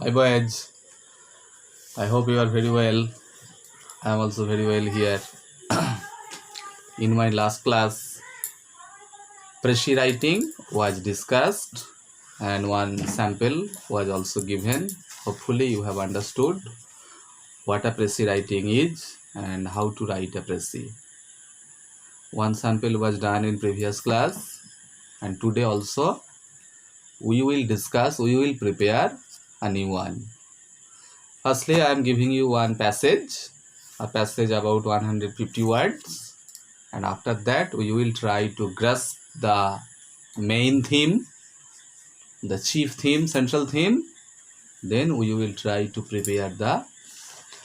Hi boys, I hope you are very well. I am also very well here. In my last class, Preshi writing was discussed and one sample was also given. Hopefully you have understood what a Preshi writing is and how to write a Preshi. One sample was done in previous class and today also we will prepare a new one. Firstly, I am giving you one passage, a passage about 150 words, and after that we will try to grasp the main theme, the chief theme, central theme. Then we will try to prepare the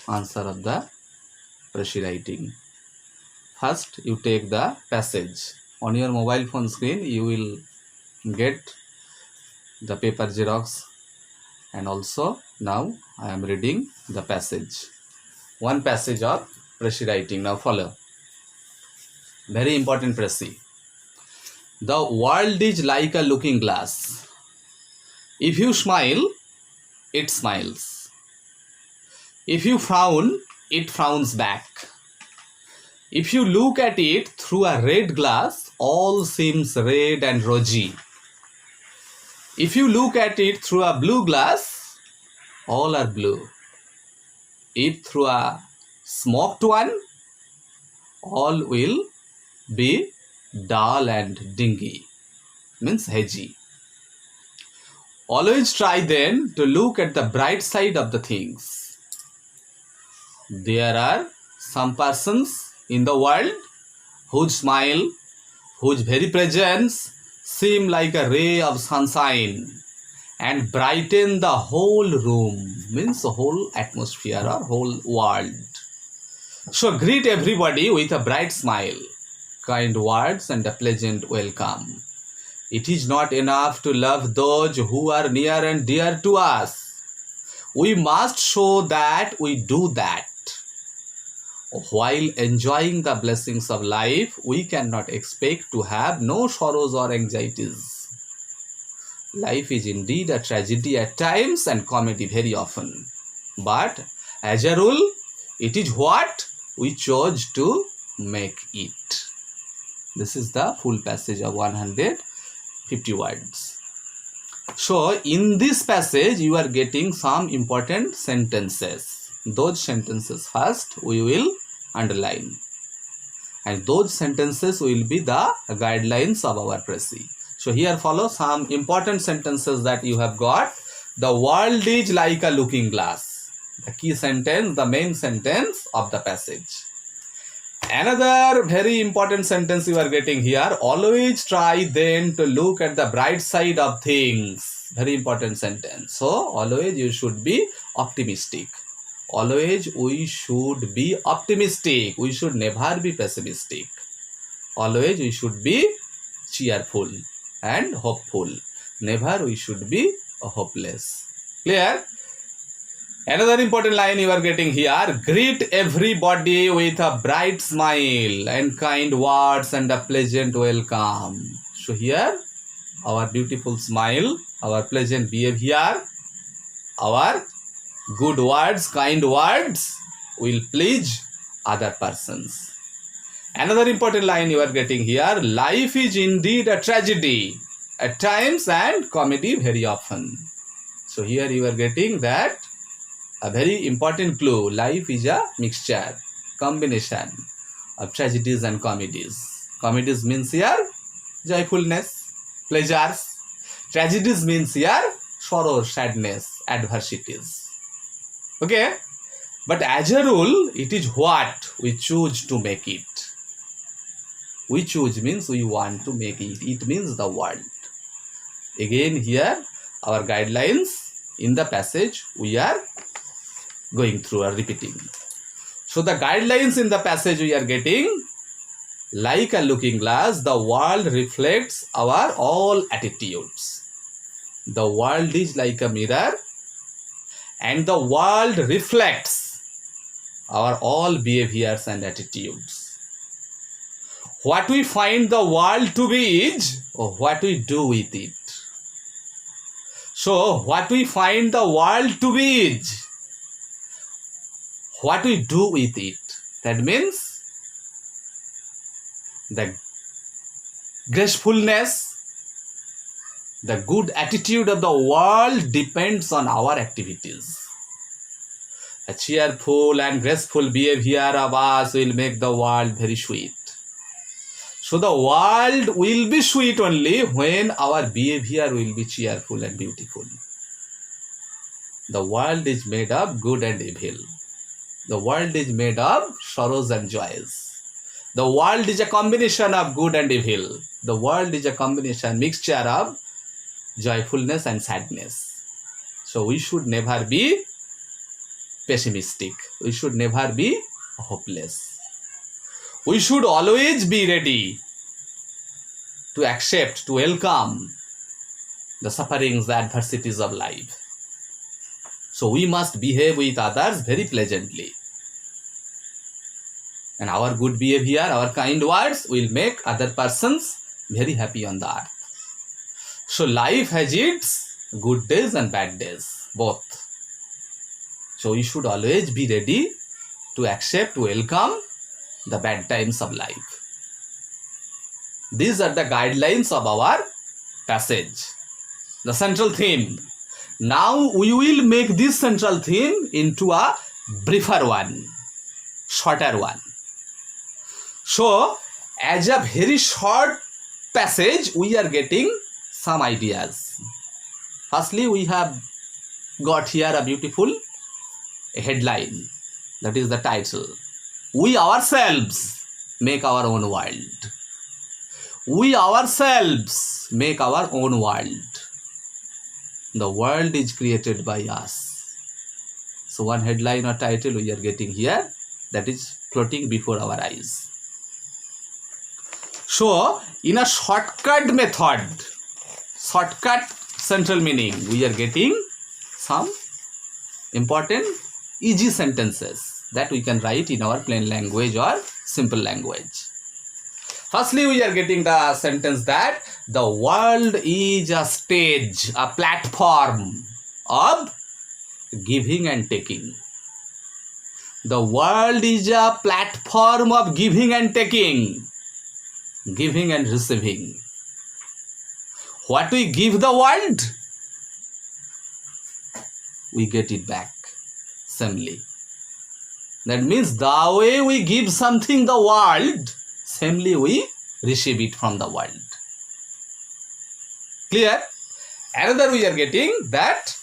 answer of the Preshi writing. First, you take the passage. On your mobile phone screen, you will get the paper xerox, and also now I am reading the passage. One passage of Preshi writing. Now follow. Very important Preshi. The world is like a looking glass. If you smile, it smiles. If you frown, it frowns back. If you look at it through a red glass, all seems red and rosy. If you look at it through a blue glass, all are blue. If through a smoked one, all will be dull and dingy, means hazy. Always try then to look at the bright side of the things. There are some persons in the world whose smile, whose very presence seem like a ray of sunshine and brighten the whole room, means the whole atmosphere or whole world. So greet everybody with a bright smile, kind words and a pleasant welcome. It is not enough to love those who are near and dear to us. We must show that we do that. While enjoying the blessings of life, we cannot expect to have no sorrows or anxieties. Life is indeed a tragedy at times and comedy very often. But as a rule, it is what we chose to make it. This is the full passage of 150 words. So in this passage, you are getting some important sentences. Those sentences first we will underline, and those sentences will be the guidelines of our Preshi. So here follow some important sentences that you have got. The world is like a looking glass. The key sentence, the main sentence of the passage. Another very important sentence you are getting here. Always try then to look at the bright side of things. Very important sentence. So always you should be optimistic. Always we should be optimistic. We should never be pessimistic. Always we should be cheerful and hopeful. Never we should be hopeless. Clear? Another important line you are getting here. Greet everybody with a bright smile and kind words and a pleasant welcome. So here our beautiful smile, our pleasant behavior, our good words, kind words will please other persons. Another important line you are getting here. Life is indeed a tragedy at times and comedy very often. So here you are getting that a very important clue. Life is a mixture, combination of tragedies and comedies. Comedies means here joyfulness, pleasures. Tragedies means here sorrow, sadness, adversities. Okay, but as a rule, it is what we choose to make it. We choose means we want to make it. It means the world. Again here, our guidelines in the passage we are going through or repeating. So the guidelines in the passage we are getting. Like a looking glass, the world reflects our all attitudes. The world is like a mirror, and the world reflects our all behaviors and attitudes. What we find the world to be is what we do with it. So what we find the world to be is what we do with it. That means the gracefulness, the good attitude of the world depends on our activities. A cheerful and graceful behavior of us will make the world very sweet. So the world will be sweet only when our behavior will be cheerful and beautiful. The world is made of good and evil. The world is made of sorrows and joys. The world is a combination of good and evil. The world is a combination, mixture of joyfulness and sadness. So we should never be pessimistic. We should never be hopeless. We should always be ready to accept, to welcome the sufferings, the adversities of life. So we must behave with others very pleasantly. And our good behavior, our kind words will make other persons very happy on the earth. So life has its good days and bad days, both. So we should always be ready to accept, to welcome the bad times of life. These are the guidelines of our passage, the central theme. Now we will make this central theme into a briefer one, shorter one. So as a very short passage, we are getting some ideas. Firstly, we have got here a beautiful headline, that is the title. We ourselves make our own world. We ourselves make our own world. The world is created by us. So one headline or title we are getting here, that is floating before our eyes. So in a shortcut method, shortcut central meaning, we are getting some important easy sentences that we can write in our plain language or simple language. Firstly, we are getting the sentence that the world is a stage, a platform of giving and taking. The world is a platform of giving and taking, giving and receiving. What we give the world, we get it back samely. That means the way we give something the world, samely we receive it from the world. Clear? Another we are getting that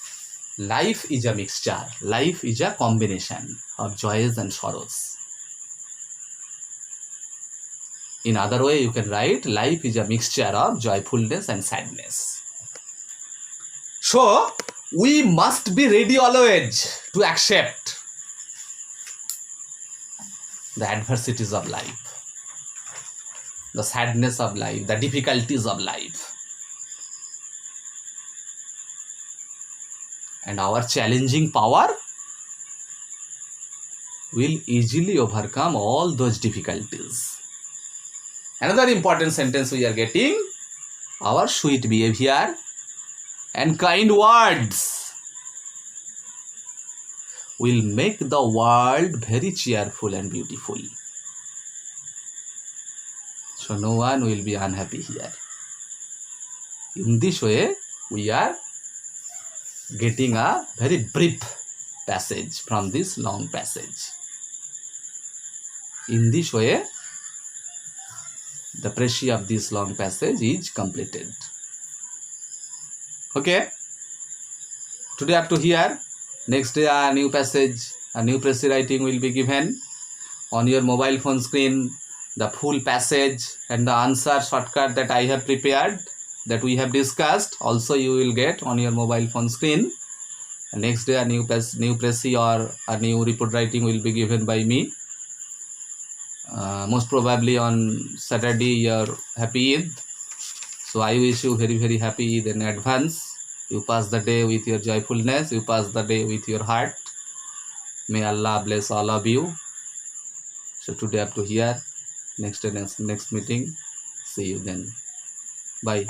life is a mixture. Life is a combination of joys and sorrows. In other way, you can write life is a mixture of joyfulness and sadness. So we must be ready always to accept the adversities of life, the sadness of life, the difficulties of life. And our challenging power will easily overcome all those difficulties. Another important sentence we are getting, our sweet behavior and kind words will make the world very cheerful and beautiful. So no one will be unhappy here. In this way, we are getting a very brief passage from this long passage. In this way, the pressure of this long passage is completed. Okay? Today up to here. Next day a new passage, a new pressure writing will be given. On your mobile phone screen, the full passage and the answer shortcut that I have prepared, that we have discussed, also you will get on your mobile phone screen. Next day a new pressy or a new report writing will be given by me. Most probably on Saturday your happy Eid. So I wish you very very happy Eid in advance. You pass the day with your joyfulness, you pass the day with your heart. May Allah bless all of you. So today up to here. Next meeting. See you then. Bye.